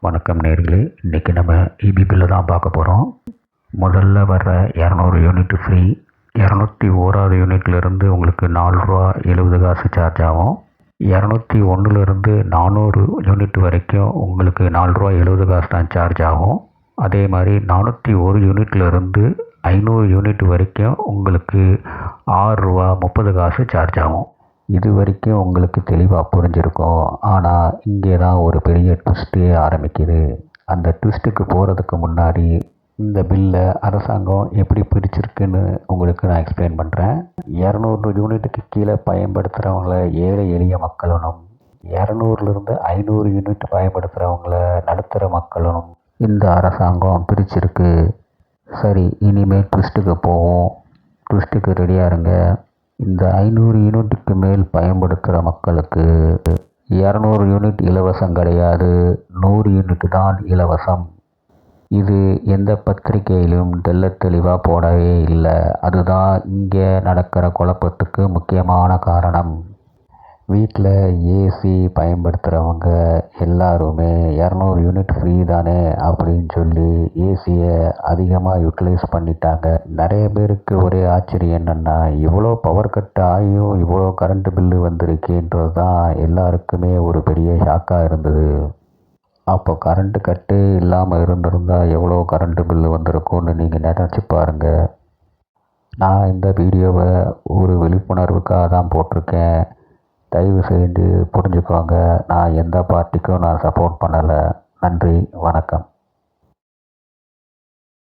வணக்கம் நேர்களே, இன்றைக்கி நம்ம இபி பில்லை தான் பார்க்க போகிறோம். முதல்ல வர்ற 200 யூனிட் ஃப்ரீ. 201வது யூனிட்லேருந்து உங்களுக்கு ₹4.70 சார்ஜ் ஆகும். 201லேருந்து 400 யூனிட் வரைக்கும் உங்களுக்கு ₹4.70 தான் சார்ஜ் ஆகும். அதே மாதிரி 401 யூனிட்லேருந்து 500 யூனிட் வரைக்கும் உங்களுக்கு ₹6.30 சார்ஜ் ஆகும். இது வரைக்கும் உங்களுக்கு தெளிவாக புரிஞ்சிருக்கும். ஆனால் இங்கே தான் ஒரு பெரிய ட்விஸ்ட்டே ஆரம்பிக்குது. அந்த ட்விஸ்ட்டுக்கு போகிறதுக்கு முன்னாடி இந்த பில்லை அரசாங்கம் எப்படி பிரிச்சிருக்குன்னு உங்களுக்கு நான் எக்ஸ்பிளைன் பண்ணுறேன். 200 யூனிட்டுக்கு கீழே பயன்படுத்துகிறவங்கள ஏழை எளிய மக்களும், 200லேருந்து 500 யூனிட் பயன்படுத்துகிறவங்கள நடுத்தர மக்களும் இந்த அரசாங்கம் பிரிச்சிருக்கு. சரி, இனிமேல் ட்விஸ்ட்டுக்கு போவோம். ட்விஸ்ட்டுக்கு ரெடியாக இருங்க. இந்த 500 யூனிட்டுக்கு மேல் பயன்படுத்துகிற மக்களுக்கு 200 யூனிட் இலவசம் கிடையாது, 100 யூனிட் தான் இலவசம். இது எந்த பத்திரிகையிலும் தெளிவாக போடவே இல்லை. அதுதான் இங்கே நடக்கிற குழப்பத்துக்கு முக்கியமான காரணம். வீட்டில் ஏசி பயன்படுத்துகிறவங்க எல்லாருமே 200 யூனிட் ஃப்ரீ தானே அப்படின்னு சொல்லி ஏசியை அதிகமாக யூட்டிலைஸ் பண்ணிட்டாங்க. நிறைய பேருக்கு ஒரே ஆச்சரியம் என்னென்னா, இவ்வளோ பவர் கட் ஆகியும் இவ்வளோ கரண்ட் பில்லு வந்திருக்கேன்றது தான் எல்லாருக்குமே ஒரு பெரிய ஷாக்காக இருந்தது. அப்போ கரண்ட்டு கட்டே இல்லாமல் இருந்திருந்தால் எவ்வளோ கரண்ட் பில்லு வந்திருக்கும்னு நீங்கள் நினச்சி பாருங்கள். நான் இந்த வீடியோவை ஒரு விழிப்புணர்வுக்காக தான் போட்டிருக்கேன். தயவு செய்து புரிஞ்சுக்கோங்க. நான் எந்த பார்ட்டிக்கும் நான் சப்போர்ட் பண்ணலை. நன்றி, வணக்கம்.